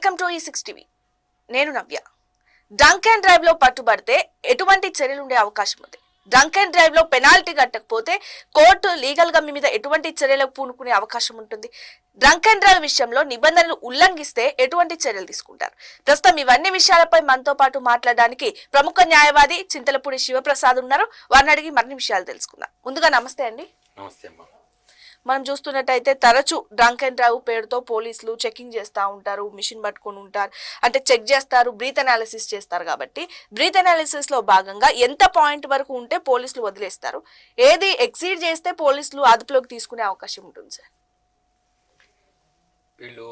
Welcome to ఈ6 TV. నేను నవ్య. Drunk and drive లో పట్టుబడితే ఎటువంటి చర్యలు ఉండే అవకాశం ఉంది? డ్రంక్ అండ్ డ్రైవ్ లో పెనాల్టీ కట్టకపోతే కోర్టు లీగల్ గా మీ మీద ఎటువంటి చర్యలకు పూనుకునే అవకాశం ఉంటుంది? డ్రంక్ అండ్ డ్రైవ్ విషయంలో నిబంధనలు ఉల్లంఘిస్తే ఎటువంటి చర్యలు తీసుకుంటారు? ప్రస్తుతం ఇవన్నీ విషయాలపై మనతో పాటు మాట్లాడడానికి ప్రముఖ న్యాయవాది చింతలపూడి శివప్రసాద్ ఉన్నారు. వారిని అడిగి మరిన్ని విషయాలు తెలుసుకుందాం. ముందుగా నమస్తే అండి. నమస్తే అమ్మా. మనం చూస్తున్నట్టయితే తరచూ డ్రంక్ అండ్ డ్రైవ్ పేరుతో పోలీసులు చెకింగ్ చేస్తూ ఉంటారు, మిషన్ పట్టుకొని ఉంటారు, అంటే చెక్ చేస్తారు, బ్రీత్ అనాలిసిస్ చేస్తారు. కాబట్టి బ్రీత్ అనాలిసిస్ లో భాగంగా ఎంత పాయింట్ వరకు ఉంటే పోలీసులు వదిలేస్తారు, ఏది ఎక్సీడ్ చేస్తే పోలీసులు అదుపులోకి తీసుకునే అవకాశం ఉంటుంది సార్? వీళ్ళు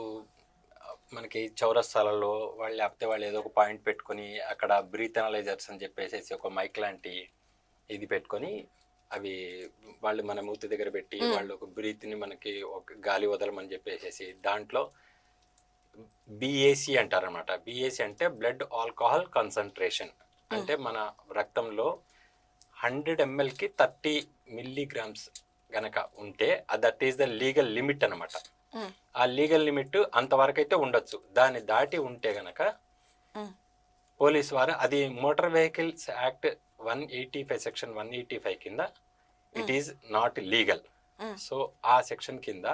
మనకి చౌరస్తాలలో వాళ్ళు లేకపోతే వాళ్ళు ఏదో ఒక పాయింట్ పెట్టుకొని అక్కడ బ్రీత్ అనలైజర్స్ అని చెప్పేసి ఒక మైక్ లాంటి ఇది పెట్టుకొని అవి వాళ్ళు మన మూతి దగ్గర పెట్టి వాళ్ళు ఒక బ్రీత్ని మనకి ఒక గాలి వదలమని చెప్పేసి దాంట్లో బిఏసి అంటారనమాట. బిఏసి అంటే బ్లడ్ ఆల్కహాల్ కాన్సన్ట్రేషన్. అంటే మన రక్తంలో 100 mlకి 30 milligrams గనక ఉంటే that is the legal limit అనమాట. ఆ లీగల్ లిమిట్ అంతవరకు అయితే ఉండొచ్చు. దాన్ని దాటి ఉంటే గనక పోలీస్ వారు అది మోటార్ వెహికల్స్ యాక్ట్ 185 సెక్షన్ 185 కింద it is not legal. So ఆ సెక్షన్ కింద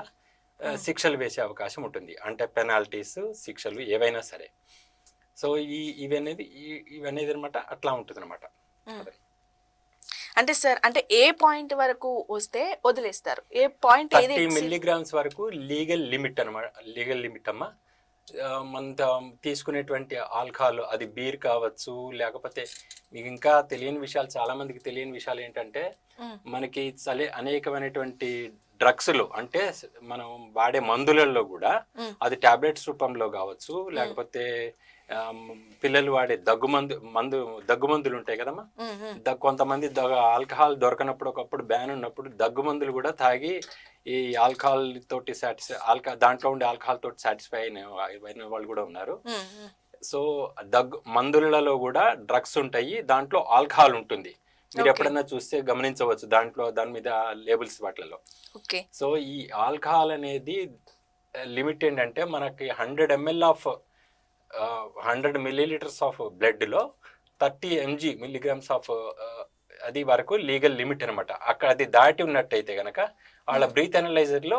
శిక్షలు వేసే అవకాశం ఉంటుంది. అంటే పెనాల్టీస్, శిక్షలు ఏవైనా సరే. సో ఇవనేది అనమాట అట్లా ఉంటుంది అనమాట. అంటే సార్, అంటే ఏ పాయింట్ వరకు వస్తే వదిలేస్తారు? ఏ పాయింట్? 30 milligrams వరకు లీగల్ లిమిట్ అనమాట. లీగల్ లిమిట్ అమ్మా. మన తీసుకునేటువంటి ఆల్కహాల్, అది బీర్ కావచ్చు, లేకపోతే మీకు ఇంకా తెలియని విషయాలు, చాలా మందికి తెలియని విషయాలు ఏంటంటే మనకి అనేకమైనటువంటి డ్రగ్స్లు, అంటే మనం వాడే మందులలో కూడా అది టాబ్లెట్స్ రూపంలో కావచ్చు, లేకపోతే పిల్లలు వాడే దగ్గుమందులు ఉంటాయి కదమ్మా. కొంతమంది ఆల్కహాల్ దొరకనప్పుడు, ఒకప్పుడు బ్యాన్ ఉన్నప్పుడు దగ్గుమందులు కూడా తాగి ఈ ఆల్కహాల్ తోటి దాంట్లో ఉండే ఆల్కహాల్ తోటి సాటిస్ఫై అయిన వాళ్ళు కూడా ఉన్నారు. సో మందులలో కూడా డ్రగ్స్ ఉంటాయి, దాంట్లో ఆల్కహాల్ ఉంటుంది. మీరు ఎప్పుడైనా చూస్తే గమనించవచ్చు దాని మీద లేబుల్స్ వాటిలలో. సో ఈ ఆల్కహాల్ అనేది లిమిట్ ఏంటంటే మనకి 100 ml ఆఫ్ 100 milliliters ఆఫ్ బ్లడ్లో 30 milligrams ఆఫ్ అది వరకు లీగల్ లిమిట్ అనమాట. అక్కడ అది దాటి ఉన్నట్టయితే కనుక వాళ్ళ బ్రీత్ అనలైజర్లో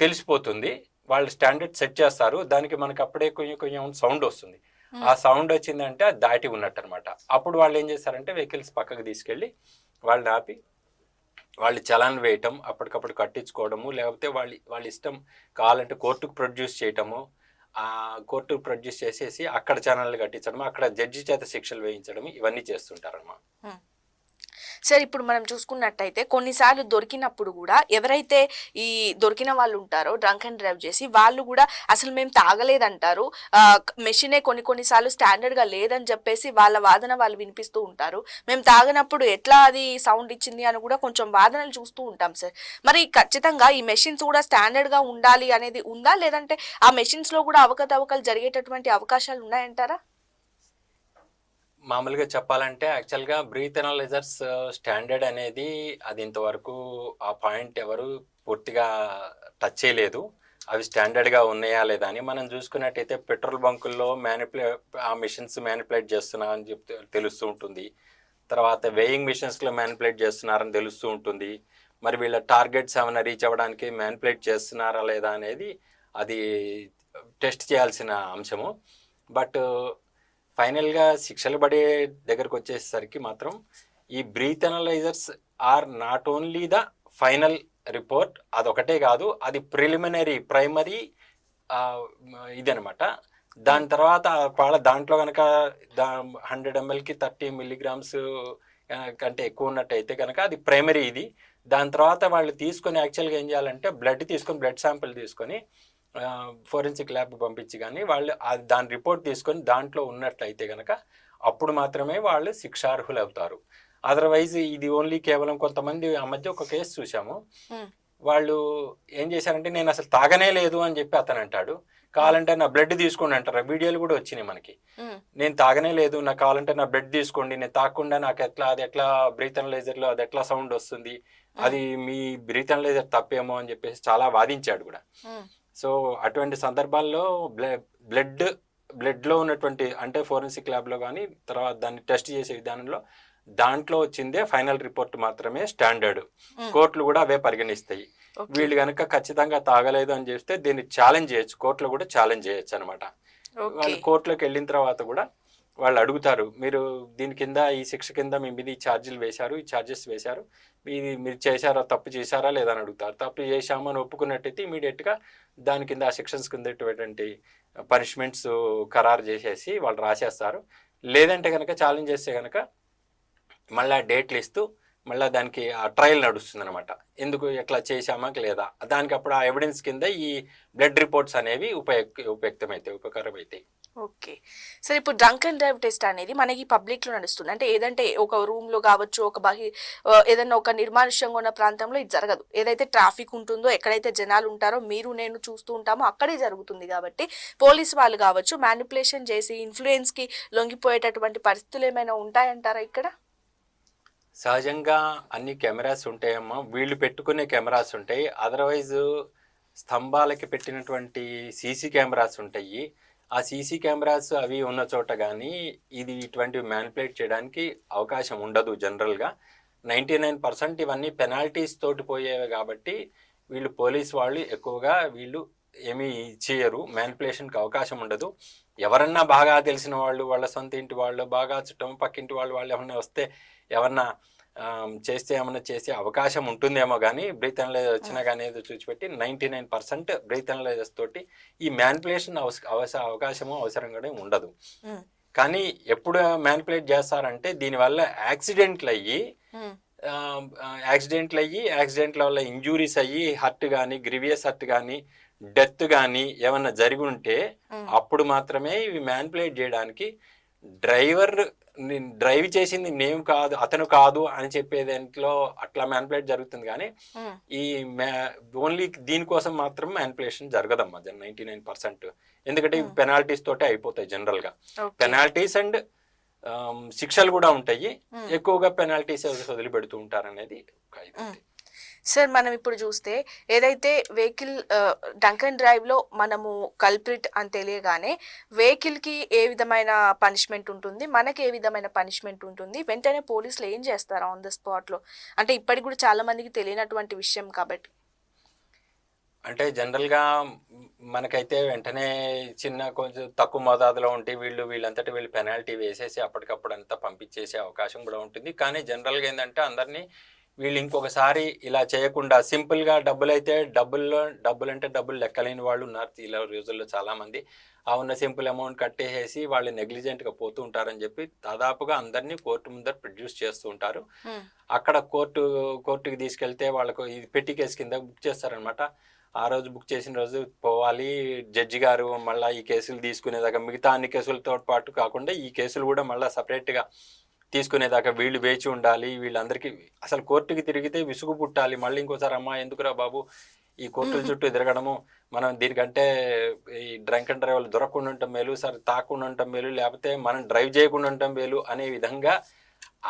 తెలిసిపోతుంది. వాళ్ళు స్టాండర్డ్ సెట్ చేస్తారు. దానికి మనకి అప్పుడే కొంచెం సౌండ్ వస్తుంది. ఆ సౌండ్ వచ్చిందంటే అది దాటి ఉన్నట్టు అనమాట. అప్పుడు వాళ్ళు ఏం చేస్తారంటే వెహికల్స్ పక్కకు తీసుకెళ్ళి వాళ్ళని ఆపి వాళ్ళు చలాన్ వేయటం, అప్పటికప్పుడు కట్టించుకోవడము, లేకపోతే వాళ్ళ ఇష్టం కావాలంటే కోర్టుకు ప్రొడ్యూస్ చేయటము. ఆ కోర్టు ప్రొడ్యూస్ చేసేసి అక్కడ ఛానల్ కట్టించడం, అక్కడ జడ్జి చేత శిక్షలు వేయించడం, ఇవన్నీ చేస్తుంటారన్నమాట. సార్, ఇప్పుడు మనం చూసుకున్నట్టయితే కొన్నిసార్లు దొరికినప్పుడు కూడా ఎవరైతే ఈ దొరికిన వాళ్ళు ఉంటారో డ్రంక్ అండ్ డ్రైవ్ చేసి, వాళ్ళు కూడా అసలు మేము తాగలేదంటారు, మెషినే కొన్నిసార్లు స్టాండర్డ్ గా లేదని చెప్పేసి వాళ్ళ వాదన వాళ్ళు వినిపిస్తూ ఉంటారు. మేము తాగినప్పుడు ఎట్లా అది సౌండ్ ఇచ్చింది అని కూడా కొంచెం వాదనలు చూస్తూ ఉంటాం సార్. మరి ఖచ్చితంగా ఈ మెషిన్స్ కూడా స్టాండర్డ్ గా ఉండాలి అనేది ఉందా, లేదంటే ఆ మెషిన్స్ లో కూడా అవకతవకలు జరిగేటటువంటి అవకాశాలు ఉన్నాయంటారా? మామూలుగా చెప్పాలంటే యాక్చువల్గా బ్రీత్ అనలైజర్స్ స్టాండర్డ్ అనేది అది ఇంతవరకు ఆ పాయింట్ ఎవరు పూర్తిగా టచ్ చేయలేదు. అవి స్టాండర్డ్గా ఉన్నాయా లేదా అని మనం చూసుకున్నట్టయితే పెట్రోల్ బంకుల్లో ఆ మిషన్స్ మ్యానిపులేట్ చేస్తున్నారని చెప్తే తెలుస్తూ ఉంటుంది. తర్వాత వేయింగ్ మిషన్స్లో మ్యానిపులేట్ చేస్తున్నారని తెలుస్తూ ఉంటుంది. మరి వీళ్ళ టార్గెట్స్ ఏమైనా రీచ్ అవ్వడానికి మ్యానిపులేట్ చేస్తున్నారా లేదా అనేది అది టెస్ట్ చేయాల్సిన అంశము. బట్ ఫైనల్గా శిక్షలు పడే దగ్గరకు వచ్చేసరికి మాత్రం ఈ breath analysers are not only the final report. అదొకటే కాదు, అది ప్రైమరీ ఇది అనమాట. దాని తర్వాత దాంట్లో కనుక 100 mlకి 30 milligrams కంటే ఎక్కువ ఉన్నట్టయితే కనుక అది ప్రైమరీ ఇది. దాని తర్వాత వాళ్ళు తీసుకొని యాక్చువల్గా ఏం చేయాలంటే బ్లడ్ శాంపిల్ తీసుకొని ఫోరెన్సిక్ ల్యాబ్ పంపించి కానీ వాళ్ళు దాని రిపోర్ట్ తీసుకొని దాంట్లో ఉన్నట్లయితే కనుక అప్పుడు మాత్రమే వాళ్ళు శిక్షార్హులు అవుతారు. అదర్వైజ్ ఇది ఓన్లీ కేవలం కొంతమంది, ఆ మధ్య ఒక కేసు చూసాము, వాళ్ళు ఏం చేశారంటే నేను అసలు తాగనే లేదు అని చెప్పి అతను అంటాడు, కావాలంటే నా బ్లడ్ తీసుకోండి అంటారు. వీడియోలు కూడా వచ్చినాయి మనకి. నేను తాగనే లేదు, నాకు కావాలంటే నా బ్లడ్ తీసుకోండి, నేను తాగకుండా నాకు అది ఎట్లా బ్రీత్ అనలైజర్లో అది ఎట్లా సౌండ్ వస్తుంది, అది మీ బ్రీత్ అనలైజర్ తప్పేమో అని చెప్పేసి చాలా వాదించాడు కూడా. సో అటువంటి సందర్భాల్లో బ్లడ్లో ఉన్నటువంటి అంటే ఫోరెన్సిక్ ల్యాబ్లో కానీ తర్వాత దాన్ని టెస్ట్ చేసే విధానంలో దాంట్లో వచ్చిందే ఫైనల్ రిపోర్ట్ మాత్రమే స్టాండర్డ్. కోర్టులు కూడా అవే పరిగణిస్తాయి. వీళ్ళు కనుక ఖచ్చితంగా తాగలేదు అని చేస్తే దీన్ని ఛాలెంజ్ చేయొచ్చు, కోర్టులో కూడా ఛాలెంజ్ చేయొచ్చు అనమాట. వాళ్ళు కోర్టులోకి వెళ్ళిన తర్వాత కూడా వాళ్ళు అడుగుతారు, మీరు దీని కింద ఈ శిక్ష కింద మీ మీద ఈ ఛార్జీలు వేశారు, ఈ ఛార్జెస్ వేశారు, మీరు చేశారా, తప్పు చేశారా లేదా అని అడుగుతారు. తప్పు చేశాము అని ఒప్పుకున్నట్టయితే ఇమీడియట్గా దాని కింద ఆ సెక్షన్స్ కింద పనిష్మెంట్స్ ఖరారు చేసేసి వాళ్ళు రాసేస్తారు. లేదంటే కనుక ఛాలెంజ్ చేస్తే కనుక మళ్ళీ డేట్లు ఇస్తూ మళ్ళీ దానికి ఆ ట్రయల్ నడుస్తుంది అనమాట. ఎందుకు ఎట్లా చేశామా లేదా దానికి అప్పుడు ఆ ఎవిడెన్స్ కింద ఈ బ్లడ్ రిపోర్ట్స్ అనేవి ఉపకారమవుతాయి. ఓకే సార్, ఇప్పుడు డ్రంక్ అండ్ డ్రైవ్ టెస్ట్ అనేది మనకి పబ్లిక్లో నడుస్తుంది. అంటే ఏదంటే ఒక రూమ్లో కావచ్చు, ఏదైనా ఒక నిర్మానుష్యంగా ఉన్న ప్రాంతంలో ఇది జరగదు. ఏదైతే ట్రాఫిక్ ఉంటుందో, ఎక్కడైతే జనాలు ఉంటారో, మీరు నేను చూస్తూ ఉంటామో అక్కడే జరుగుతుంది. కాబట్టి పోలీసు వాళ్ళు కావచ్చు మ్యానిపులేషన్ చేసి ఇన్ఫ్లుయెన్స్కి లొంగిపోయేటటువంటి పరిస్థితులు ఏమైనా ఉంటాయంటారా ఇక్కడ? సహజంగా అన్ని కెమెరాస్ ఉంటాయమ్మా, వీళ్ళు పెట్టుకునే కెమెరాస్ ఉంటాయి. అదర్వైజ్ స్తంభాలకి పెట్టినటువంటి సీసీ కెమెరాస్ ఉంటాయి. ఆ సీసీ కెమెరాస్ అవి ఉన్న చోట కానీ ఇటువంటివి మ్యానిపులేట్ చేయడానికి అవకాశం ఉండదు. జనరల్గా 99% ఇవన్నీ పెనాల్టీస్ తోటి పోయేవి. కాబట్టి వీళ్ళు పోలీస్ వాళ్ళు ఎక్కువగా వీళ్ళు ఏమీ చేయరు, మ్యానిపులేషన్కి అవకాశం ఉండదు. ఎవరన్నా బాగా తెలిసిన వాళ్ళు, వాళ్ళ సొంత ఇంటి వాళ్ళు, బాగా చుట్టం పక్కింటి వాళ్ళు ఏమన్నా వస్తే ఏమన్నా ఏమన్నా చేసే అవకాశం ఉంటుందేమో కానీ బ్రీత్ అనలైజర్ వచ్చినా కానీ ఏదో చూసిపెట్టి 99% బ్రీత్ అనలైజర్స్ తోటి ఈ మ్యానిపులేషన్ అవకాశము అవసరం కూడా ఉండదు. కానీ ఎప్పుడు మ్యానిపులేట్ చేస్తారంటే దీనివల్ల యాక్సిడెంట్ల వల్ల ఇంజూరీస్ అయ్యి హర్ట్ కానీ, గ్రీవియస్ హర్ట్ కానీ, డెత్ కానీ ఏమన్నా జరిగి ఉంటే అప్పుడు మాత్రమే ఇవి మ్యానిపులేట్ చేయడానికి డ్రైవ్ చేసింది నేను కాదు, అతను కాదు అని చెప్పే దాంట్లో అట్లా మ్యానిపులేట్ జరుగుతుంది. కానీ ఈ ఓన్లీ దీనికోసం మాత్రం మ్యానిపులేషన్ జరగదమ్మా 99%. ఎందుకంటే ఇవి పెనాల్టీస్ తోటే అయిపోతాయి. జనరల్ గా పెనాల్టీస్ అండ్ శిక్షలు కూడా ఉంటాయి. ఎక్కువగా పెనాల్టీస్ వదిలిపెడుతూ ఉంటారు అనేది. సార్, మనం ఇప్పుడు చూస్తే ఏదైతే వెహికల్ డ్రంక్ అండ్ డ్రైవ్లో మనము కల్ప్రిట్ అని తెలియగానే వెహికల్కి ఏ విధమైన పనిష్మెంట్ ఉంటుంది, మనకి ఏ విధమైన పనిష్మెంట్ ఉంటుంది, వెంటనే పోలీసులు ఏం చేస్తారు ఆన్ ద స్పాట్లో? అంటే ఇప్పటికి కూడా చాలా మందికి తెలియనటువంటి విషయం కాబట్టి. అంటే జనరల్గా మనకైతే వెంటనే కొంచెం తక్కువ మోతాదులో ఉంటే వీళ్ళంతటి వీళ్ళు పెనాల్టీ వేసేసి అప్పటికప్పుడు అంతా పంపించేసే అవకాశం కూడా ఉంటుంది. కానీ జనరల్గా ఏంటంటే అందరినీ వీళ్ళు ఇంకొకసారి ఇలా చేయకుండా సింపుల్గా డబ్బులు అంటే డబ్బులు లెక్కలేని వాళ్ళు ఉన్నారు ఇలా రోజుల్లో చాలామంది. ఆ ఉన్న సింపుల్ అమౌంట్ కట్టేసేసి వాళ్ళు నెగ్లిజెంట్గా పోతూ ఉంటారని చెప్పి దాదాపుగా అందరినీ కోర్టు ముందర ప్రొడ్యూస్ చేస్తూ ఉంటారు. అక్కడ కోర్టుకి తీసుకెళ్తే వాళ్ళకు ఇది పెట్టి కేసు కింద బుక్ చేస్తారనమాట. ఆ రోజు బుక్ చేసిన రోజు పోవాలి, జడ్జి గారు మళ్ళీ ఈ కేసులు తీసుకునేదాకా మిగతా అన్ని కేసులతో పాటు కాకుండా ఈ కేసులు కూడా మళ్ళీ సపరేట్గా తీసుకునేదాకా వీళ్ళు వేచి ఉండాలి. వీళ్ళందరికీ అసలు కోర్టుకి తిరిగితే విసుగు పుట్టాలి. మళ్ళీ ఇంకోసారి అమ్మా ఎందుకురా బాబు ఈ కోర్టుల చుట్టూ తిరగడము, మనం దీనికంటే ఈ డ్రంక్ అండ్ డ్రైవ్ దొరకకుండా ఉండటం మేలు, సరే తాకుండా ఉండటం మేలు, లేకపోతే మనం డ్రైవ్ చేయకుండా ఉండటం మేలు అనే విధంగా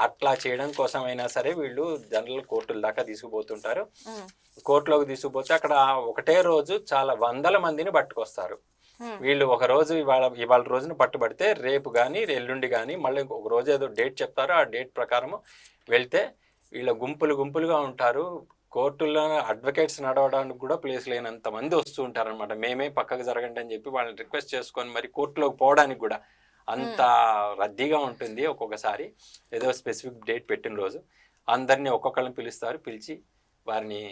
అట్లా చేయడం కోసమైనా సరే వీళ్ళు జనరల్ కోర్టుల దాకా తీసుకుపోతుంటారు. కోర్టులోకి తీసుకుపోతే అక్కడ ఒకటే రోజు చాలా వందల మందిని పట్టుకొస్తారు. వీళ్ళు ఒక రోజు ఇవాళ రోజున పట్టుబడితే రేపు కానీ ఎల్లుండి కానీ మళ్ళీ ఒక రోజు ఏదో డేట్ చెప్తారో ఆ డేట్ ప్రకారము వెళ్తే వీళ్ళ గుంపులుగా ఉంటారు. కోర్టుల్లో అడ్వకేట్స్ నడవడానికి కూడా ప్లేస్ లేనంత మంది వస్తూ ఉంటారు అనమాట. మేమే పక్కకు జరగండి అని చెప్పి వాళ్ళని రిక్వెస్ట్ చేసుకొని మరి కోర్టులోకి పోవడానికి కూడా అంత రద్దీగా ఉంటుంది. ఒక్కొక్కసారి ఏదో స్పెసిఫిక్ డేట్ పెట్టిన రోజు అందరినీ ఒక్కొక్కరిని పిలిచి వారిని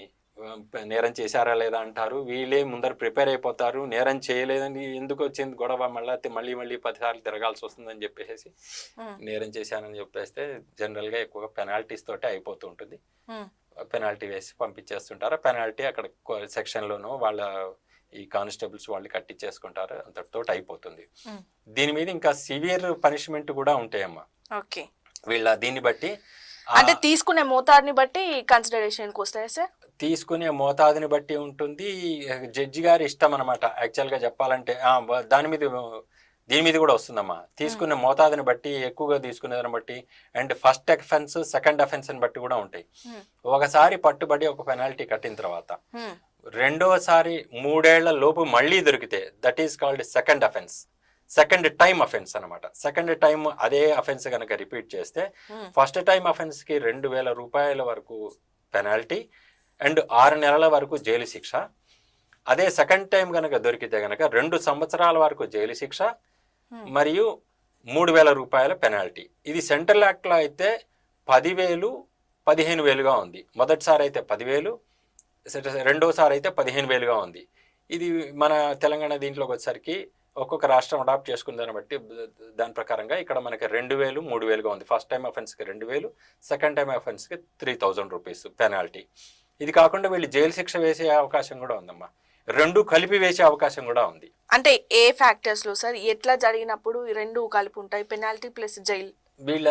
నేరం చేశారా లేదా అంటారు. వీళ్ళే ముందర ప్రిపేర్ అయిపోతారు. నేరం చేయలేదని ఎందుకు వచ్చింది గొడవ, మళ్ళీ 10 సార్లు తిరగాల్సి వస్తుందని చెప్పేసి నేరం చేశానని చెప్పేస్తే జనరల్గా ఎక్కువగా పెనాల్టీస్ తోటే అయిపోతూ ఉంటుంది. పెనాల్టీ వేసి పంపించేస్తుంటారు. పెనాల్టీ అక్కడ సెక్షన్లోనూ వాళ్ళ ఈ కానిస్టేబుల్స్ వాళ్ళు కట్టించేసుకుంటారు. అంతటితో అయిపోతుంది. దీని మీద ఇంకా సివియర్ పనిష్మెంట్ కూడా ఉంటాయమ్మా. దీన్ని బట్టి అంటే తీసుకునే మోతాదుని బట్టి కన్సిడరేషన్కి వస్తాయా సార్? తీసుకునే మోతాదుని బట్టి ఉంటుంది. జడ్జి గారి ఇష్టం అనమాట. యాక్చువల్గా చెప్పాలంటే దీని మీద కూడా వస్తుందమ్మా. తీసుకునే మోతాదుని బట్టి, ఎక్కువగా తీసుకునేదాన్ని బట్టి and first offence second offence అని బట్టి కూడా ఉంటాయి. ఒకసారి పట్టుబడి ఒక పెనాల్టీ కట్టిన తర్వాత రెండోసారి 3 ఏళ్ల లోపు మళ్ళీ దొరికితే that is called second offence, second time offence అనమాట. సెకండ్ టైం అదే అఫెన్స్ కనుక రిపీట్ చేస్తే ఫస్ట్ టైం అఫెన్స్కి 2,000 రూపాయల వరకు పెనాల్టీ అండ్ 6 నెలల వరకు జైలు శిక్ష. అదే సెకండ్ టైం కనుక దొరికితే కనుక 2 సంవత్సరాల వరకు జైలు శిక్ష మరియు 3,000 రూపాయల పెనాల్టీ. ఇది సెంట్రల్ యాక్ట్లో అయితే 10,000, 15,000గా ఉంది. మొదటిసారి అయితే 10,000, రెండోసారి అయితే 15,000గా ఉంది. ఇది మన తెలంగాణ దీంట్లోకి వచ్చేసరికి ఒక్కొక్క రాష్ట్రం అడాప్ట్ చేసుకున్న దాన్ని బట్టి దాని ప్రకారంగా ఇక్కడ మనకి 2,000, 3,000గా ఉంది. ఫస్ట్ టైం అఫెన్స్కి 2,000, సెకండ్ టైం అఫెన్స్కి 3,000 రూపీస్ పెనాల్టీ. ఇది కాకుండా వీళ్ళు జైలు శిక్ష వేసే అవకాశం కూడా ఉందమ్మా. 2 కలిపి వేసే అవకాశం కూడా ఉంది. అంటే ఏ ఫ్యాక్టర్స్ లో సార్ ఎట్లా జరిగినప్పుడు ఈ 2 కలిపి ఉంటాయి, పెనాల్టీ ప్లస్ జైలు? వీళ్ళ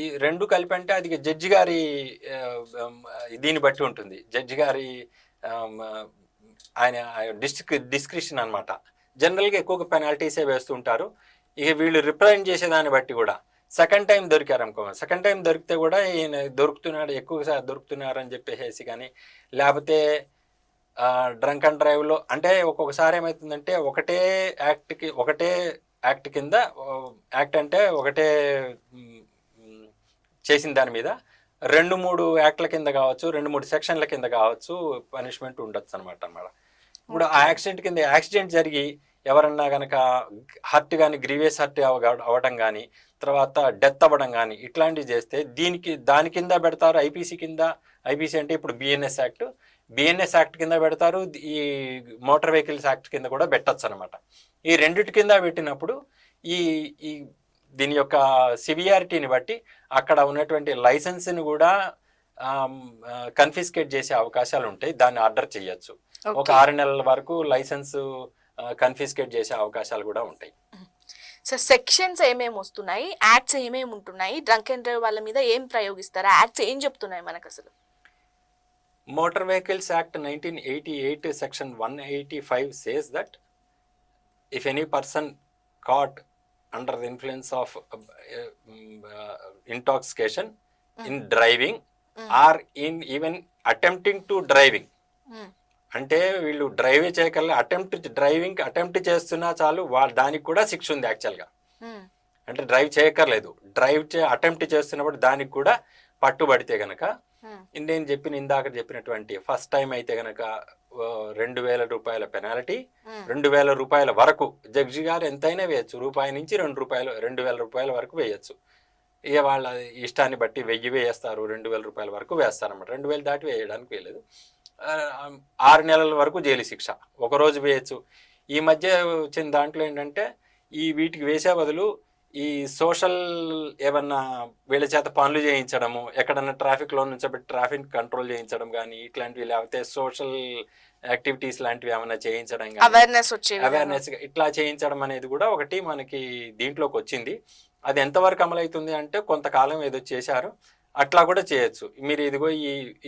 ఈ 2 కలిపి అంటే అది జడ్జి గారి దీన్ని బట్టి ఉంటుంది. జడ్జి గారి ఆయన డిస్క్రిప్షన్ అనమాట. జనరల్గా ఎక్కువగా పెనాల్టీసే వేస్తుంటారు. ఇక వీళ్ళు రిప్రజెంట్ చేసేదాన్ని బట్టి కూడా సెకండ్ టైం దొరికారు అనుకో, సెకండ్ టైం దొరికితే కూడా ఈయన దొరుకుతున్నాడు, ఎక్కువగా దొరుకుతున్నారు అని చెప్పేసి కానీ, లేకపోతే డ్రంక్ అండ్ డ్రైవ్లో అంటే ఒక్కొక్కసారి ఏమవుతుందంటే ఒకటే యాక్ట్ కింద, యాక్ట్ అంటే ఒకటే చేసిన దాని మీద 2-3 యాక్ట్ల కింద కావచ్చు, 2-3 సెక్షన్ల కింద కావచ్చు పనిష్మెంట్ ఉండొచ్చు అనమాట. ఇప్పుడు ఆ యాక్సిడెంట్ జరిగి ఎవరన్నా కనుక హర్ట్ కానీ, గ్రీవియస్ హర్ట్ అవ్వడం కానీ, తర్వాత డెత్ అవ్వడం కానీ ఇట్లాంటివి చేస్తే దాని కింద పెడతారు. ఐపీసీ అంటే ఇప్పుడు బిఎన్ఎస్ యాక్ట్ కింద పెడతారు. ఈ మోటార్ వెహికల్స్ యాక్ట్ కింద కూడా పెట్టచ్చు అనమాట. ఈ రెండిటి కింద పెట్టినప్పుడు ఈ దీని యొక్క సివియారిటీని బట్టి అక్కడ ఉన్నటువంటి లైసెన్స్ని కూడా కన్ఫిస్కేట్ చేసే అవకాశాలు ఉంటాయి. దాన్ని ఆర్డర్ చేయొచ్చు. ఒక 6 నెలల వరకు లైసెన్స్ కన్ఫిస్కేట్ చేసే అవకాశాలు కూడా ఉంటాయి. సో సెక్షన్స్ ఏమేమి వస్తున్నాయి, యాక్ట్స్ ఏమేమి ఉంటున్నాయి, డ్రంక్ అండ్ డ్రైవ్ వాళ్ళ మీద ఏం ప్రయోగిస్తారు, యాక్ట్స్ ఏం చెప్తున్నాయి మనకు అసలు? Motor vehicles act 1988 section 185 says that if any person caught under the influence of intoxication in driving or in even attempting to driving, అంటే వీళ్ళు డ్రైవ్ చేయగల అటెంప్ట్ చేస్తున్నా చాలు, దానికి కూడా శిక్ష ఉంది యాక్చువల్గా. అంటే డ్రైవ్ చేయక్కర్లేదు, అటెంప్ట్ చేస్తున్నప్పుడు దానికి కూడా పట్టుబడితే గనక నేను ఇందాక చెప్పినటువంటి ఫస్ట్ టైం అయితే గనక 2,000 రూపాయల పెనాల్టీ, 2,000 రూపాయల వరకు జడ్జి గారు ఎంతైనా వేయచ్చు. రూపాయి నుంచి 2,000 రూపాయల వరకు వేయచ్చు. ఇక వాళ్ళ ఇష్టాన్ని బట్టి 1,000 వేస్తారు, 2,000 రూపాయల వరకు వేస్తారన్నమాట. 2,000 దాటి వేయడానికి వేయలేదు. 6 నెలల వరకు జైలు శిక్ష, ఒకరోజు వేయచ్చు. ఈ మధ్య వచ్చిన దాంట్లో ఏంటంటే వీటికి వేసే బదులు ఈ సోషల్ ఏమన్నా వీళ్ళ చేత పనులు చేయించడము, ఎక్కడన్నా ట్రాఫిక్లో నుంచోబెట్టి ట్రాఫిక్ కంట్రోల్ చేయించడం కానీ ఇట్లాంటివి, లేకపోతే సోషల్ యాక్టివిటీస్ లాంటివి ఏమైనా చేయించడం కానీ, అవేర్నెస్ ఇట్లా చేయించడం అనేది కూడా ఒకటి మనకి దీంట్లోకి వచ్చింది. అది ఎంతవరకు అమలవుతుంది అంటే కొంతకాలం ఏదో చేశారు, అట్లా కూడా చేయొచ్చు. మీరు ఇదిగో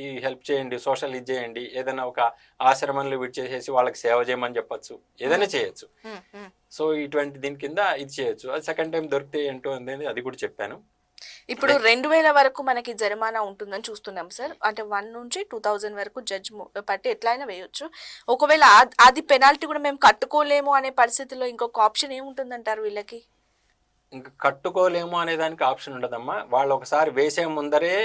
ఈ హెల్ప్ చేయండి, సోషల్ ఇది చేయండి, ఏదైనా ఒక ఆశ్రమంలో విడిచేసేసి వాళ్ళకి సేవ చేయమని చెప్పచ్చు, ఏదైనా చేయొచ్చు. సో ఇటువంటి దీని కింద ఇది చేయొచ్చు. అది సెకండ్ టైం దొరికితే ఏంటో అనేది అది కూడా చెప్పాను. ఇప్పుడు 2,000 వరకు మనకి జరిమానా ఉంటుందని చూస్తున్నాం సార్. అంటే 1 నుంచి 2,000 వరకు జడ్జ్ పట్టి ఎట్లయినా వేయొచ్చు. ఒకవేళ అది పెనాల్టీ కూడా మేము కట్టుకోలేము అనే పరిస్థితిలో ఇంకొక ఆప్షన్ ఏముంటుందంటారు వీళ్ళకి? ఇంకా కట్టుకోలేము అనే దానికి ఆప్షన్ ఉండదమ్మా. వాళ్ళు ఒకసారి వేసే ముందరే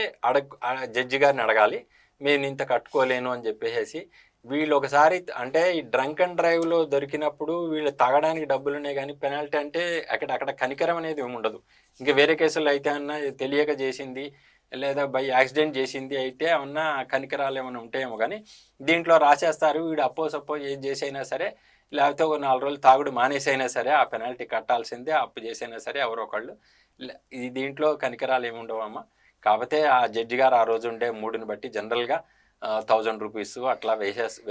జడ్జి గారిని అడగాలి, నేను ఇంత కట్టుకోలేను అని చెప్పేసి. వీళ్ళు ఒకసారి అంటే ఈ డ్రంక్ అండ్ డ్రైవ్లో దొరికినప్పుడు వీళ్ళు తాగడానికి డబ్బులు ఉన్నాయి, కానీ పెనాల్టీ అంటే అక్కడ కనికరం అనేది ఏమి ఉండదు. ఇంకా వేరే కేసుల్లో అయితే అన్నా తెలియక చేసింది లేదా బై యాక్సిడెంట్ చేసింది అయితే ఏమన్నా కనికరాలు ఏమైనా ఉంటాయేమో, కానీ దీంట్లో రాసేస్తారు వీడు సపోజ్ ఏం చేసైనా సరే, లేకపోతే ఒక 4 రోజులు తాగుడు మానేసైనా సరే ఆ పెనాల్టీ కట్టాల్సిందే, అప్పు చేసైనా సరే ఎవరో ఒకళ్ళు. దీంట్లో కనికరాలు ఏమి ఉండవమ్మా. కాకపోతే ఆ జడ్జి గారు ఆ రోజు ఉండే మూడుని బట్టి జనరల్గా 1,000 రూపీస్ అట్లా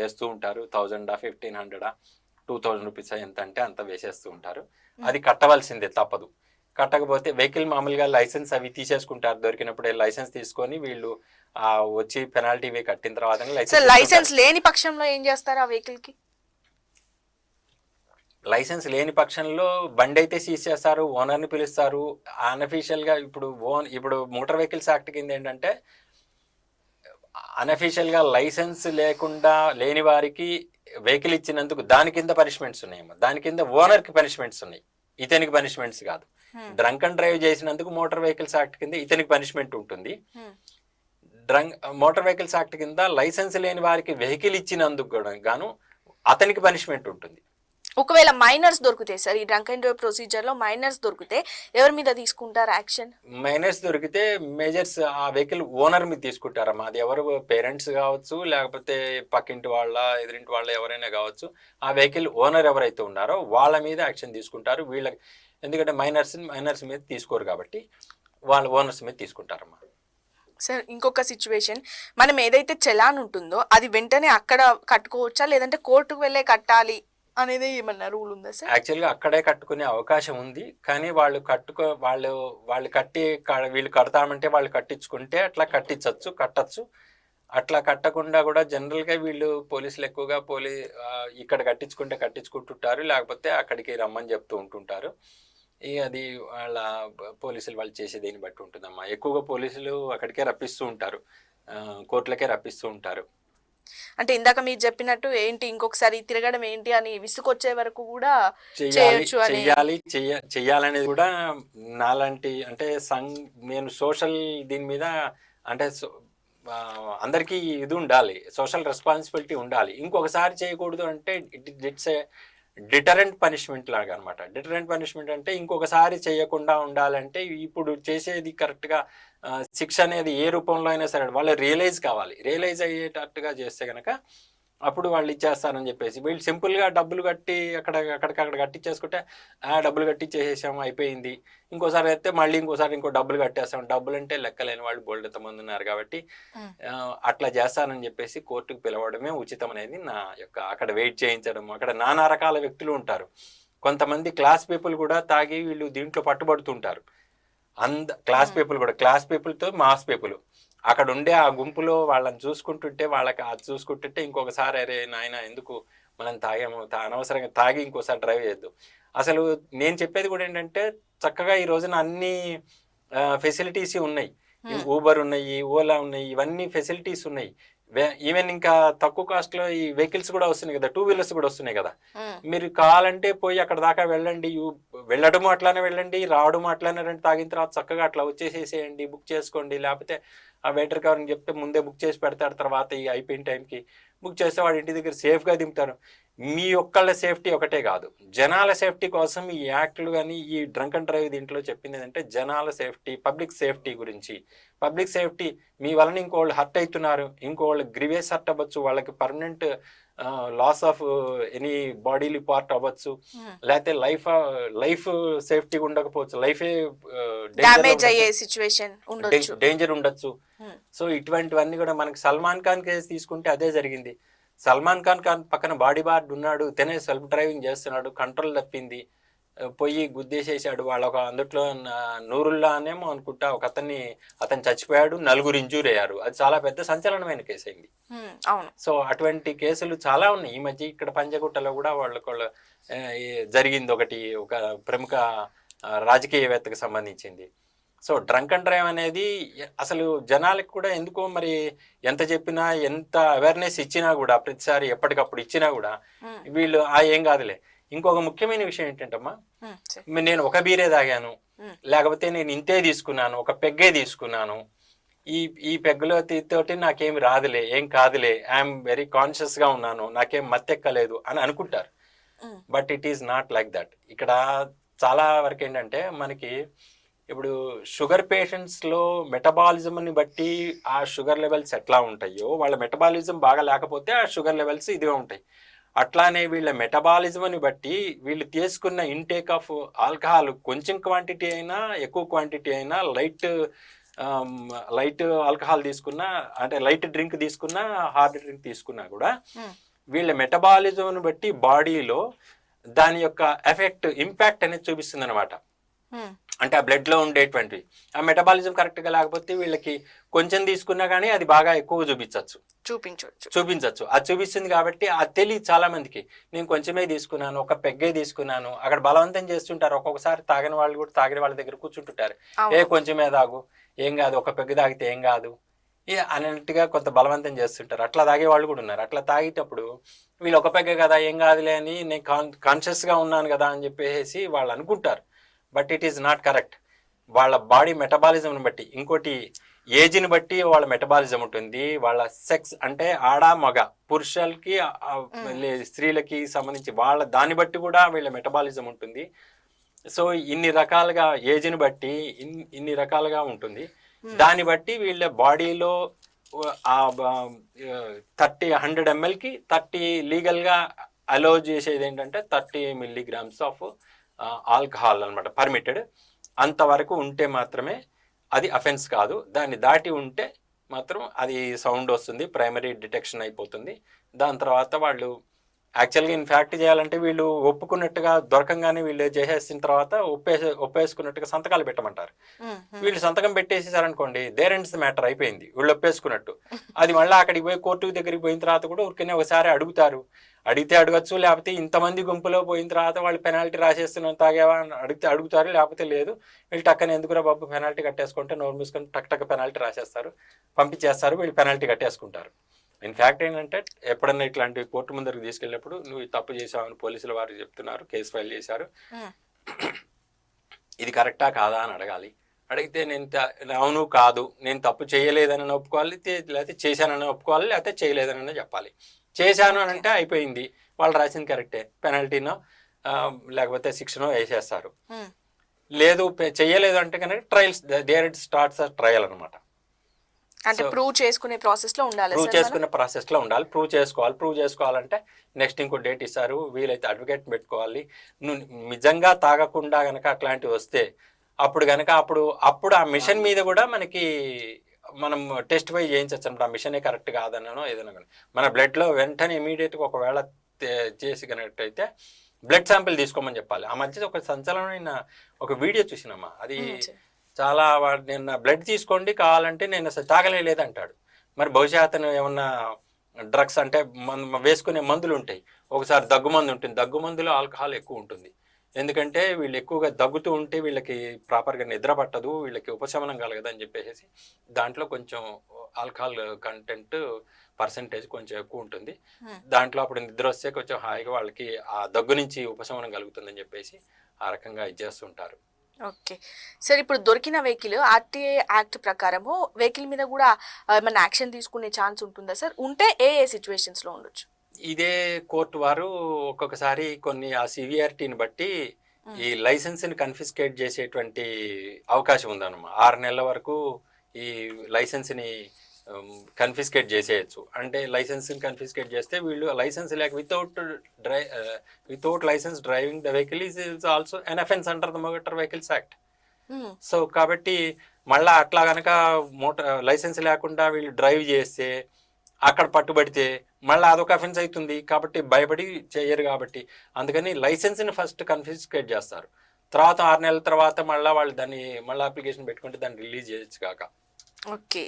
వేస్తూ ఉంటారు. 1,000, 1,500, 2,000 రూపీస్ ఎంత అంటే అంత వేసేస్తూ ఉంటారు. అది కట్టవలసిందే, తప్పదు. కట్టకపోతే వెహికల్ మామూలుగా లైసెన్స్ అవి తీసేసుకుంటారు. దొరికినప్పుడే లైసెన్స్ తీసుకొని వీళ్ళు వచ్చి పెనాల్టీ కట్టిన తర్వాత లైసెన్స్ లేని పక్షంలో ఏం చేస్తారు ఆ వెహికల్ కి? లైసెన్స్ లేని పక్షంలో బండి అయితే సీజ్ చేస్తారు, ఓనర్ని పిలుస్తారు. అన్అఫీషియల్గా ఇప్పుడు మోటార్ వెహికల్స్ యాక్ట్ కింద ఏంటంటే అనఫీషియల్గా లైసెన్స్ లేకుండా లేని వారికి వెహికల్ ఇచ్చినందుకు దాని కింద పనిష్మెంట్స్ ఉన్నాయమ్మా. దాని కింద ఓనర్కి పనిష్మెంట్స్ ఉన్నాయి, ఇతనికి పనిష్మెంట్స్ కాదు. డ్రంక్ అండ్ డ్రైవ్ చేసినందుకు మోటార్ వెహికల్స్ యాక్ట్ కింద ఇతనికి పనిష్మెంట్ ఉంటుంది. మోటార్ వెహికల్స్ యాక్ట్ కింద లైసెన్స్ లేని వారికి వెహికల్ ఇచ్చినందుకు కూడా గాను అతనికి పనిష్మెంట్ ఉంటుంది. ఒకవేళ మైనర్స్ దొరికితే సార్, ఈ డ్రంక్ అండ్ డ్రైవ్ ప్రొసీజర్ లో మైనర్స్ దొరికితే ఎవరి మీద తీసుకుంటారు యాక్షన్? మైనర్స్ దొరికితే మేజర్స్ ఆ వెహికల్ ఓనర్ మీద తీసుకుంటారమ్మా. అది ఎవరు, పేరెంట్స్ కావచ్చు, లేకపోతే పక్కింటి వాళ్ళ, ఎదురింటి వాళ్ళ, ఎవరైనా కావచ్చు. ఆ వెహికల్ ఓనర్ ఎవరైతే ఉన్నారో వాళ్ళ మీద యాక్షన్ తీసుకుంటారు. వీళ్ళకి ఎందుకంటే మైనర్స్ మీద తీసుకోరు కాబట్టి వాళ్ళ ఓనర్స్ మీద తీసుకుంటారమ్మా. సార్ ఇంకొక సిచ్యువేషన్, మనం ఏదైతే చలాన్ ఉంటుందో అది వెంటనే అక్కడ కట్టుకోవచ్చా, లేదంటే కోర్టుకు వెళ్ళే కట్టాలి అనేది ఏమన్నా రూల్ ఉందా సార్? యాక్చువల్గా అక్కడే కట్టుకునే అవకాశం ఉంది, కానీ వాళ్ళు కట్టి వీళ్ళు కడతామంటే వాళ్ళు కట్టించుకుంటే అట్లా కట్టచ్చు. అట్లా కట్టకుండా కూడా జనరల్గా వీళ్ళు పోలీసులు ఎక్కువగా ఇక్కడ కట్టించుకుంటుంటారు, లేకపోతే అక్కడికి రమ్మని చెప్తూ ఉంటుంటారు. అది వాళ్ళ పోలీసులు వాళ్ళు చేసే దీన్ని బట్టి ఉంటుందమ్మా. ఎక్కువగా పోలీసులు అక్కడికే రప్పిస్తూ ఉంటారు, కోర్టులకే రప్పిస్తూ ఉంటారు. అంటే ఇందాక మీరు చెప్పినట్టు ఏంటి, ఇంకొకసారి తిరగడం ఏంటి అని విసుకొచ్చే వరకు కూడా చెయ్యాలనేది కూడా నాలాంటి అంటే నేను సోషల్ దీని మీద అంటే అందరికీ ఇది ఉండాలి, సోషల్ రెస్పాన్సిబిలిటీ ఉండాలి. ఇంకొకసారి చేయకూడదు అంటే ఇట్స్ ఏ డిటరెంట్ పనిష్మెంట్ లాగా అనమాట. డిటరెంట్ పనిష్మెంట్ అంటే ఇంకొకసారి చేయకుండా ఉండాలంటే ఇప్పుడు చేసేది కరెక్ట్గా శిక్ష అనేది ఏ రూపంలో అయినా సరే వాళ్ళు రియలైజ్ అయ్యేటట్టుగా చేస్తే కనుక అప్పుడు వాళ్ళు ఇచ్చేస్తారని చెప్పేసి వీళ్ళు సింపుల్గా డబ్బులు కట్టి అక్కడికక్కడ కట్టించేసుకుంటే డబ్బులు కట్టించేసేసాము అయిపోయింది, ఇంకోసారి అయితే మళ్ళీ ఇంకో డబ్బులు కట్టేస్తాం. డబ్బులు అంటే లెక్కలేని వాళ్ళు బోల్డ్ మంది ఉన్నారు కాబట్టి అట్లా చేస్తానని చెప్పేసి కోర్టుకు పిలవడమే ఉచితం అనేది నా యొక్క అక్కడ వెయిట్ చేయించడం. అక్కడ నానా రకాల వ్యక్తులు ఉంటారు, కొంతమంది క్లాస్ పీపుల్ కూడా తాగి వీళ్ళు దీంట్లో పట్టుబడుతుంటారు. క్లాస్ పీపుల్తో మాస్ పీపుల్ అక్కడ ఉండే ఆ గుంపులో వాళ్ళని చూసుకుంటుంటే ఇంకొకసారి అరే నాయన ఎందుకు మనం తాగాము, అనవసరంగా తాగి ఇంకోసారి డ్రైవ్ చేయొద్దు. అసలు నేను చెప్పేది కూడా ఏంటంటే చక్కగా ఈ రోజున అన్ని ఫెసిలిటీస్ ఉన్నాయి, ఊబర్ ఉన్నాయి, ఓలా ఉన్నాయి, ఇవన్నీ ఫెసిలిటీస్ ఉన్నాయి. ఈవెన్ ఇంకా తక్కువ కాస్ట్ లో ఈ వెహికల్స్ కూడా వస్తున్నాయి కదా, 2 వీలర్స్ కూడా వస్తున్నాయి కదా. మీరు కావాలంటే పోయి అక్కడ దాకా వెళ్ళండి, వెళ్ళడం అట్లానే వెళ్ళండి, రావడం అట్లానే రండి, తాగిన తర్వాత చక్కగా అట్లా వచ్చేసేసేయండి, బుక్ చేసుకోండి. లేకపోతే ఆ వెయిటర్ కావాలని చెప్తే ముందే బుక్ చేసి పెడతాడు, తర్వాత ఈ అయిపోయిన టైంకి బుక్ చేస్తే వాడి ఇంటి దగ్గర సేఫ్గా దింపుతారు. మీ ఒక్కళ్ళ సేఫ్టీ ఒకటే కాదు, జనాల సేఫ్టీ కోసం ఈ యాక్ట్లు కానీ ఈ డ్రంక్ అండ్ డ్రైవ్ దీంట్లో చెప్పింది ఏంటంటే జనాల సేఫ్టీ, పబ్లిక్ సేఫ్టీ గురించి. పబ్లిక్ సేఫ్టీ మీ వలన ఇంకోళ్ళు హర్ట్ అవుతున్నారు, ఇంకోళ్ళు గ్రీవియస్ హర్ట్ అవ్వచ్చు, వాళ్ళకి permanent loss of any bodily part అవ్వచ్చు, లేకపోతే లైఫ్ సేఫ్టీ ఉండకపోవచ్చు, లైఫే డేంజర్ ఉండొచ్చు. సో ఇటువంటివన్నీ కూడా మనకి సల్మాన్ ఖాన్ కేసు తీసుకుంటే అదే జరిగింది. సల్మాన్ ఖాన్ పక్కన బాడీ గార్డ్ ఉన్నాడు, తనే సెల్ఫ్ డ్రైవింగ్ చేస్తున్నాడు, కంట్రోల్ తప్పింది, పోయి గుద్దేసేసాడు. అందుట్లో నూరుల్లా అనేమో అనుకుంటా ఒక అతను చచ్చిపోయాడు, 4 ఇంజూర్ అయ్యారు. అది చాలా పెద్ద సంచలనమైన కేసు అయింది. సో అటువంటి కేసులు చాలా ఉన్నాయి. ఈ మధ్య ఇక్కడ పంజగుట్టలో కూడా వాళ్ళ జరిగింది ఒకటి, ఒక ప్రముఖ రాజకీయవేత్తకు సంబంధించింది. సో డ్రంక్ అండ్ డ్రైవ్ అనేది అసలు జనాలకు కూడా ఎందుకో మరి ఎంత చెప్పినా, ఎంత అవేర్నెస్ ఇచ్చినా కూడా, ప్రతిసారి ఎప్పటికప్పుడు ఇచ్చినా కూడా వీళ్ళు ఏం కాదులే. ఇంకొక ముఖ్యమైన విషయం ఏంటంటమ్మా, నేను ఒక బీరే తాగాను, లేకపోతే నేను ఇంతే తీసుకున్నాను, ఒక పెగ్గే తీసుకున్నాను, ఈ పెగ్గులో తోటి నాకేమి రాదులే, ఏం కాదులే, ఐఎమ్ వెరీ కాన్షియస్ గా ఉన్నాను, నాకేం మత్తెక్కలేదు అని అనుకుంటారు. But it is not like that. ఇక్కడ చాలా వరకు ఏంటంటే మనకి ఇప్పుడు షుగర్ పేషెంట్స్లో మెటబాలిజంని బట్టి ఆ షుగర్ లెవెల్స్ ఎట్లా ఉంటాయో, వాళ్ళ మెటబాలిజం బాగా లేకపోతే ఆ షుగర్ లెవెల్స్ ఇదిగా ఉంటాయి. అట్లానే వీళ్ళ మెటబాలిజంని బట్టి వీళ్ళు తీసుకున్న ఇంటేక్ ఆఫ్ ఆల్కహాల్ కొంచెం క్వాంటిటీ అయినా, ఎక్కువ క్వాంటిటీ అయినా, లైట్ ఆల్కహాల్ తీసుకున్నా, అంటే లైట్ డ్రింక్ తీసుకున్నా, హార్డ్ డ్రింక్ తీసుకున్నా కూడా వీళ్ళ మెటబాలిజంని బట్టి బాడీలో దాని యొక్క ఇంపాక్ట్ అనేది చూపిస్తుంది అనమాట. అంటే ఆ బ్లడ్ లో ఉండేటువంటివి ఆ మెటబాలిజం కరెక్ట్ గా లేకపోతే వీళ్ళకి కొంచెం తీసుకున్నా కానీ అది బాగా ఎక్కువ చూపించవచ్చు. అది చూపిస్తుంది కాబట్టి అది తెలియదు చాలా మందికి. నేను కొంచెమే తీసుకున్నాను, ఒక పెగ్గే తీసుకున్నాను, అక్కడ బలవంతం చేస్తుంటారు. ఒక్కొక్కసారి తాగిన వాళ్ళు కూడా తాగిన వాళ్ళ దగ్గర కూర్చుంటుంటారు, కొంచెమే తాగు, ఏం కాదు, ఒక పెగ్గు తాగితే ఏం కాదు, అన్నట్టుగా కొంత బలవంతం చేస్తుంటారు. అట్లా తాగే వాళ్ళు కూడా ఉన్నారు. అట్లా తాగేటప్పుడు వీళ్ళు ఒక పెగ్గ కదా ఏం కాదులే అని నేను కాన్షియస్గా ఉన్నాను కదా అని చెప్పేసి వాళ్ళు అనుకుంటారు. But it is not correct. వాళ్ళ బాడీ మెటబాలిజంని బట్టి, ఇంకోటి ఏజ్ని బట్టి వాళ్ళ మెటబాలిజం ఉంటుంది. వాళ్ళ సెక్స్ అంటే ఆడ మగ పురుషులకి స్త్రీలకి సంబంధించి వాళ్ళ దాన్ని బట్టి కూడా వీళ్ళ మెటబాలిజం ఉంటుంది. సో ఇన్ని రకాలుగా ఏజ్ని బట్టి ఇన్ని రకాలుగా ఉంటుంది. దాన్ని బట్టి వీళ్ళ బాడీలో 100 mlకి 30 లీగల్గా అలో చేసేది ఏంటంటే 30 milligrams ఆఫ్ ఆల్కహాల్ అనమాట, పర్మిటెడ్. అంతవరకు ఉంటే మాత్రమే అది అఫెన్స్ కాదు. దాన్ని దాటి ఉంటే మాత్రం అది సౌండ్ వస్తుంది, ప్రైమరీ డిటెక్షన్ అయిపోతుంది. దాని తర్వాత వాళ్ళు యాక్చువల్గా ఇన్ఫ్యాక్ట్ చేయాలంటే వీళ్ళు ఒప్పుకున్నట్టుగా దొరకంగానే వీళ్ళు చేసేసిన తర్వాత ఒప్పేసుకున్నట్టుగా సంతకాలు పెట్టమంటారు. వీళ్ళు సంతకం పెట్టేసేసారనుకోండి, దేర్ ఎండ్స్ ది మ్యాటర్, అయిపోయింది, వీళ్ళు ఒప్పేసుకున్నట్టు. అది మళ్ళీ అక్కడికి పోయి కోర్టు దగ్గరికి పోయిన తర్వాత కూడా ఊరికనే ఒకసారి అడుగుతారు. అడిగితే అడగచ్చు, లేకపోతే ఇంతమంది గుంపులో పోయిన తర్వాత వాళ్ళు పెనాల్టీ రాసేస్తున్నాం తాగేవా అని అడుగుతారు, లేకపోతే లేదు. వీళ్ళు టక్కన ఎందుకురా బాబు పెనాల్టీ కట్టేసుకుంటే నోరు మూసుకొని టక్ పెనాల్టీ రాసేస్తారు, పంపించేస్తారు, వీళ్ళు పెనాల్టీ కట్టేసుకుంటారు. ఇన్ఫ్యాక్ట్ ఏంటంటే ఎప్పుడన్నా ఇట్లాంటి కోర్టు ముందరికి తీసుకెళ్ళినప్పుడు నువ్వు తప్పు చేసావని పోలీసుల వారు చెప్తున్నారు, కేసు ఫైల్ చేశారు, ఇది కరెక్టా కాదా అని అడగాలి. అడిగితే నేను అవును కాదు, నేను తప్పు చేయలేదని ఒప్పుకోవాలి, లేకపోతే చేశానని ఒప్పుకోవాలి, లేకపోతే చేయలేదని చెప్పాలి. చేశాను అని అంటే అయిపోయింది, వాళ్ళు రాసింది కరెక్టే, పెనాల్టీనో లేకపోతే శిక్షనో వేసేస్తారు. లేదు చెయ్యలేదు అంటే కనుక trials, there it starts trial అనమాట. అంటే ప్రూవ్ చేసుకునే ప్రాసెస్ లో ఉండాలి, ప్రూవ్ చేసుకునే ప్రాసెస్ లో ఉండాలి. ప్రూవ్ చేసుకోవాలంటే నెక్స్ట్ ఇంకో డేట్ ఇస్తారు, వీలైతే అడ్వకేట్ పెట్టుకోవాలి. నువ్వు నిజంగా తాగకుండా గనక అట్లాంటివి వస్తే అప్పుడు ఆ మిషన్ మీద కూడా మనం టెస్టిఫై చేయించచ్చు అనమాట. ఆ మిషనే కరెక్ట్ కాదనో ఏదైనా కానీ మన బ్లడ్లో వెంటనే ఇమీడియట్గా ఒకవేళ చేసి కనట్టయితే బ్లడ్ శాంపిల్ తీసుకోమని చెప్పాలి. ఆ మధ్య ఒక సంచలనమైన ఒక వీడియో చూసినామా, అది చాలా నేను బ్లడ్ తీసుకోండి కావాలంటే, నేను అసలు తాగలేదు అంటాడు. మరి బహుశా అతను ఏమన్నా డ్రగ్స్ అంటే వేసుకునే మందులు ఉంటాయి, ఒకసారి దగ్గు మందు ఉంటుంది, దగ్గు మందులో ఆల్కహాల్ ఎక్కువ ఉంటుంది. ఎందుకంటే వీళ్ళు ఎక్కువగా దగ్గుతూ ఉంటే వీళ్ళకి ప్రాపర్గా నిద్ర పట్టదు, వీళ్ళకి ఉపశమనం కలగదని చెప్పేసి దాంట్లో కొంచెం ఆల్కహాల్ కంటెంట్ పర్సంటేజ్ కొంచెం ఎక్కువ ఉంటుంది. దాంట్లో అప్పుడు నిద్ర వస్తే కొంచెం హాయిగా వాళ్ళకి ఆ దగ్గు నుంచి ఉపశమనం కలుగుతుందని చెప్పేసి ఆ రకంగా ఇచ్చేస్తుంటారు. ఓకే సార్, ఇప్పుడు దొరికిన వెహికల్ ఆర్టీఏ యాక్ట్ ప్రకారము వెహికల్ మీద కూడా ఏమైనా యాక్షన్ తీసుకునే ఛాన్స్ ఉంటుందా సార్? ఉంటే ఏ సిచ్యువేషన్స్ లో ఉండొచ్చు? ఇదే కోర్టు వారు ఒక్కొక్కసారి కొన్ని ఆ సివియారిటీని బట్టి ఈ లైసెన్స్ని కన్ఫిస్కేట్ చేసేటువంటి అవకాశం ఉందన్నమాట. 6 నెలల వరకు ఈ లైసెన్స్ని కన్ఫిస్కేట్ చేసేయచ్చు. అంటే లైసెన్స్ని కన్ఫిస్కేట్ చేస్తే వీళ్ళు లైసెన్స్ లేక without licence driving the vehicle is also an offence under the Motor vehicles Act. So కాబట్టి మళ్ళీ అట్లా కనుక లైసెన్స్ లేకుండా వీళ్ళు డ్రైవ్ చేస్తే అక్కడ పట్టుబడితే మళ్ళీ అదొక అఫెన్స్ అవుతుంది. కాబట్టి భయపడి చేయరు. కాబట్టి అందుకని లైసెన్స్ని ఫస్ట్ కన్ఫిస్కేట్ చేస్తారు. తర్వాత 6 నెలల తర్వాత మళ్ళీ వాళ్ళు దాన్ని మళ్ళీ అప్లికేషన్ పెట్టుకుంటే దాన్ని రిలీజ్ చేయొచ్చు కాక. ఓకే,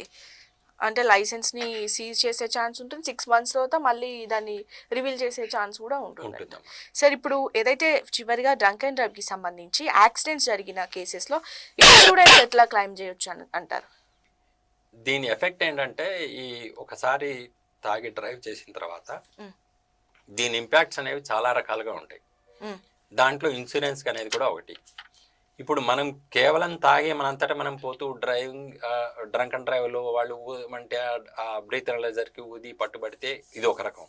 అంటే లైసెన్స్ని సీజ్ చేసే ఛాన్స్ ఉంటుంది, 6 months తర్వాత మళ్ళీ దాన్ని రివీల్ చేసే ఛాన్స్ కూడా ఉంటుంది. సార్, ఇప్పుడు ఏదైతే చివరిగా డ్రంక్ అండ్ డ్రైవ్కి సంబంధించి యాక్సిడెంట్స్ జరిగిన కేసెస్లో ఇన్సూరెన్స్ ఎట్లా క్లెయిమ్ చేయొచ్చు అంటారు? దీని ఎఫెక్ట్ ఏంటంటే ఈ ఒకసారి తాగి డ్రైవ్ చేసిన తర్వాత దీని ఇంపాక్ట్స్ అనేవి చాలా రకాలుగా ఉంటాయి. దాంట్లో ఇన్సూరెన్స్ అనేది కూడా ఒకటి. ఇప్పుడు మనం కేవలం తాగే మనంతటా మనం పోతూ డ్రంక్ అండ్ డ్రైవ్లో వాళ్ళు అంటే ఆ బ్రీత్ అనలైజర్కి ఊది పట్టుబడితే ఇది ఒక రకం.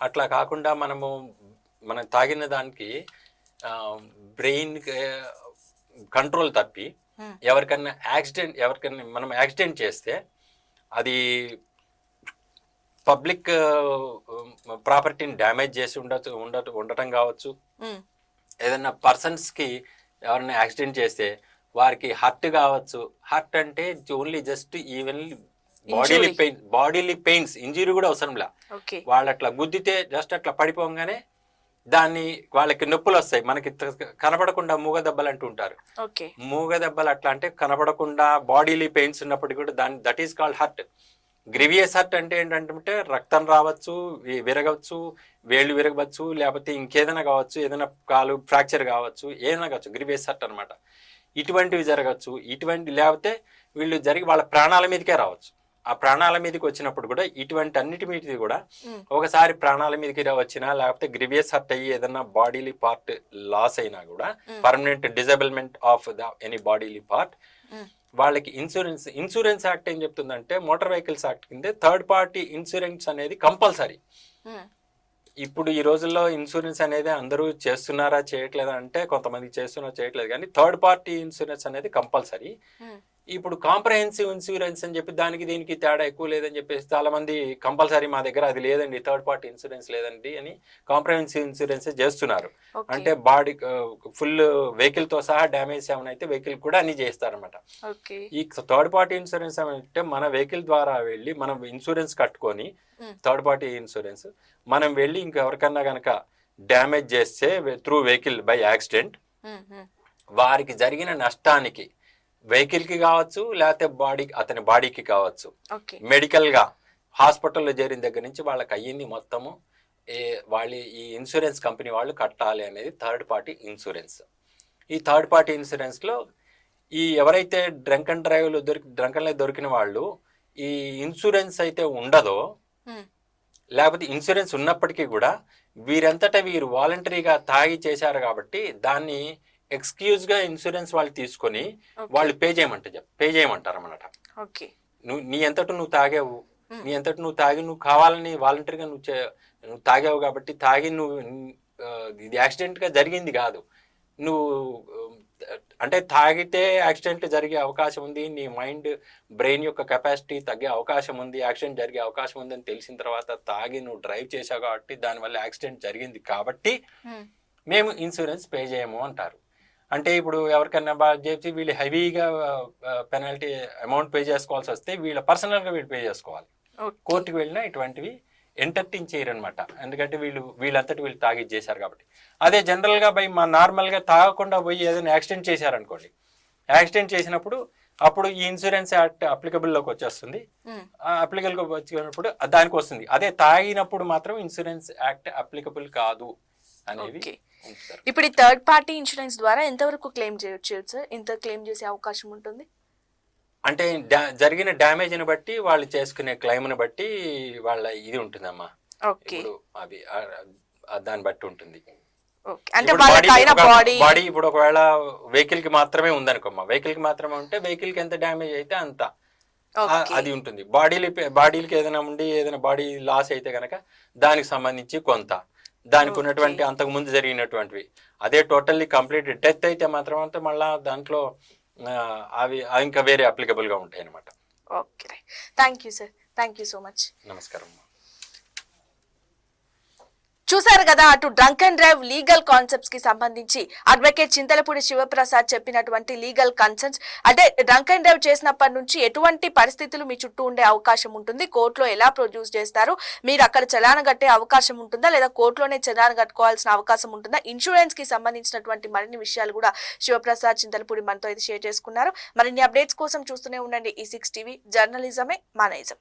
అట్లా కాకుండా మనం తాగిన దానికి బ్రెయిన్ కంట్రోల్ తప్పి ఎవరికన్నా మనం యాక్సిడెంట్ చేస్తే అది పబ్లిక్ ప్రాపర్టీని డ్యామేజ్ చేసి ఉండటం కావచ్చు. ఏదైనా పర్సన్స్కి ఎవరైనా యాక్సిడెంట్ చేస్తే వారికి హర్ట్ కావచ్చు. హర్ట్ అంటే only just evenly bodily pains, injury కూడా అవసరంలా. వాళ్ళు అట్లా గుద్దితే జస్ట్ అట్లా పడిపోగానే వాళ్ళకి నొప్పులు వస్తాయి. మనకి కనపడకుండా మూగ దెబ్బలు అంటూ ఉంటారు. మూగ దెబ్బలు అట్లా అంటే కనపడకుండా బాడీలీ పెయిన్స్ ఉన్నప్పటికీ కూడా that is called hurt. Grievous hurt అంటే ఏంటంటే రక్తం రావచ్చు, విరగవచ్చు, వేళ్ళు విరగవచ్చు, లేకపోతే ఇంకేదైనా కావచ్చు, ఏదైనా కాలు ఫ్రాక్చర్ కావచ్చు, ఏదైనా కావచ్చు, గ్రీవియస్ హర్ట్ అనమాట. ఇటువంటివి జరగచ్చు. లేకపోతే వీళ్ళు జరిగి వాళ్ళ ప్రాణాల మీదకే రావచ్చు. ఆ ప్రాణాల మీదకి వచ్చినప్పుడు కూడా ఇటువంటి అన్నిటి మీద కూడా ఉమ్, ఒకసారి ప్రాణాల మీదకి వచ్చినా లేకపోతే గ్రివియస్ హర్ట్ అయ్యి ఏదన్నా బాడీలీ పార్ట్ లాస్ అయినా కూడా permanent disablement of the any bodily part um, వాళ్ళకి ఇన్సూరెన్స్ యాక్ట్ ఏం చెప్తుందంటే మోటార్ వెహికల్స్ యాక్ట్ కింద థర్డ్ పార్టీ ఇన్సూరెన్స్ అనేది కంపల్సరీ. ఉమ్, ఇప్పుడు ఈ రోజుల్లో ఇన్సూరెన్స్ అనేది అందరూ చేస్తున్నారా చేయట్లేదా అంటే కొంతమంది చేస్తున్నారు చేయట్లేదు, కానీ థర్డ్ పార్టీ ఇన్సూరెన్స్ అనేది కంపల్సరీ. ఉమ్, ఇప్పుడు కాంప్రహెన్సివ్ ఇన్సూరెన్స్ అని చెప్పి దానికి దీనికి తేడా ఎక్కువ లేదని చెప్పేసి చాలా మంది కంపల్సరీ మా దగ్గర అది లేదండి, థర్డ్ పార్టీ ఇన్సూరెన్స్ లేదండి అని కాంప్రహెన్సివ్ ఇన్సూరెన్స్ చేస్తున్నారు. ఓకే. అంటే బాడీ ఫుల్ వెహికల్ తో సహా డ్యామేజ్ ఏమైనా అయితే వెహికల్ కూడా అన్ని చేస్తారనమాట. ఓకే. ఈ థర్డ్ పార్టీ ఇన్సూరెన్స్ అంటే మన వెహికల్ ద్వారా వెళ్ళి మనం ఇన్సూరెన్స్ కట్టుకొని థర్డ్ పార్టీ ఇన్సూరెన్స్ మనం వెళ్ళి ఇంకెవరికన్నా కనుక డ్యామేజ్ చేస్తే త్రూ వెహికల్ బై యాక్సిడెంట్ ఉమ్, ఉమ్, వారికి జరిగిన నష్టానికి వెహికల్కి కావచ్చు లేకపోతే అతని బాడీకి కావచ్చు, ఓకే. మెడికల్గా హాస్పిటల్లో చేరిన దగ్గర నుంచి వాళ్ళకి అయ్యింది మొత్తము వాళ్ళు ఈ ఇన్సూరెన్స్ కంపెనీ వాళ్ళు కట్టాలి అనేది థర్డ్ పార్టీ ఇన్సూరెన్స్. ఈ థర్డ్ పార్టీ ఇన్సూరెన్స్లో ఈ ఎవరైతే డ్రంక్ అండ్ దొరికిన వాళ్ళు ఈ ఇన్సూరెన్స్ అయితే ఉండదో, ఉమ్, లేకపోతే ఇన్సూరెన్స్ ఉన్నప్పటికీ కూడా వీరంతటా వీరు వాలంటరీగా తాగి చేశారు కాబట్టి దాన్ని ఎక్స్క్యూజ్గా ఇన్సూరెన్స్ వాళ్ళు తీసుకొని వాళ్ళు పే చేయమంటారు అన్నమాట. ఓకే. నీ అంతటా నువ్వు తాగావు, నీ అంతటా నువ్వు తాగి నువ్వు కావాలని వాలంటరీగా నువ్వు తాగావు కాబట్టి తాగి నువ్వు ఇది యాక్సిడెంట్గా జరిగింది కాదు, నువ్వు అంటే తాగితే యాక్సిడెంట్ జరిగే అవకాశం ఉంది, నీ బ్రెయిన్ యొక్క కెపాసిటీ తగ్గే అవకాశం ఉంది, యాక్సిడెంట్ జరిగే అవకాశం ఉంది అని తెలిసిన తర్వాత తాగి నువ్వు డ్రైవ్ చేసావు కాబట్టి దానివల్ల యాక్సిడెంట్ జరిగింది కాబట్టి మేము ఇన్సూరెన్స్ పే చేయము అంటారు. అంటే ఇప్పుడు ఎవరికైనా బాగా చేసి వీళ్ళు హెవీగా పెనాల్టీ అమౌంట్ పే చేసుకోవాల్సి వస్తే వీళ్ళ పర్సనల్గా వీళ్ళు పే చేసుకోవాలి. కోర్టుకు వెళ్ళినా ఇటువంటివి ఎంటర్టైన్ చేయరనమాట, ఎందుకంటే వీళ్ళంతటి వీళ్ళు తాగిచ్చేసారు కాబట్టి. అదే జనరల్గా నార్మల్గా తాగకుండా పోయి ఏదైనా యాక్సిడెంట్ చేశారనుకోండి, యాక్సిడెంట్ చేసినప్పుడు అప్పుడు ఈ ఇన్సూరెన్స్ యాక్ట్ అప్లికబుల్లోకి వచ్చేస్తుంది. అప్లికబుల్కి వచ్చినప్పుడు దానికి వస్తుంది. అదే తాగినప్పుడు మాత్రం ఇన్సూరెన్స్ యాక్ట్ అప్లికబుల్ కాదు అనేవి. ఇప్పుడు ఈ థర్డ్ పార్టీ ఇన్సూరెన్స్ ద్వారా ఎంతవరకు క్లెయిమ్ చేయొచ్చు సార్? ఎంత క్లెయిమ్ చేసే అవకాశం ఉంటుంది? అంటే జరిగిన డ్యామేజ్ని బట్టి వాళ్ళు చేసుకునే క్లెయిమ్ని బట్టి వాళ్ళ ఇది ఉంటుందమ్మా. ఓకే. అవి దాన్ని బట్టి ఉంటుంది. అంటే బాడీ ఇప్పుడు ఒకవేళ వెహికల్ కి మాత్రమే ఉందనుకోమ్మా, వెహికల్ కి మాత్రమే ఉంటే వెహికల్ కి ఎంత డ్యామేజ్ అయితే అంత అది ఉంటుంది. బాడీలకి ఏదైనా ఉండి ఏదైనా బాడీ లాస్ అయితే కనుక దానికి సంబంధించి కొంత, దానికి ఉన్నటువంటి అంతకు ముందు జరిగినటువంటివి. అదే టోటల్లీ కంప్లీట్ డెత్ అయితే మాత్రం అంతా మళ్ళా దాంట్లో అవి ఇంకా వేరే అప్లికబుల్ గా ఉంటాయి అన్నమాట. Okay, thank you sir, thank you so much. నమస్కారం. చూసారు కదా, అటు drunk and drive legal concepts కి సంబంధించి అడ్వకేట్ చింతలపూడి శివప్రసాద్ చెప్పినటువంటి లీగల్ కన్సర్న్స్, అంటే డ్రంక్ అండ్ డ్రైవ్ చేసినప్పటి నుంచి ఎటువంటి పరిస్థితులు మీ చుట్టూ ఉండే అవకాశం ఉంటుంది, కోర్టులో ఎలా ప్రొడ్యూస్ చేస్తారు, మీరు అక్కడ చలాన కట్టే అవకాశం ఉంటుందా లేదా కోర్టులోనే చలాన కట్టుకోవాల్సిన అవకాశం ఉంటుందా, ఇన్సూరెన్స్ కి సంబంధించినటువంటి మరిన్ని విషయాలు కూడా శివప్రసాద్ చింతలపూడి మనతో అయితే షేర్ చేసుకున్నారు. మరిన్ని అప్డేట్స్ కోసం చూస్తూనే ఉండండి E6 టీవీ. జర్నలిజమే మన నిజం.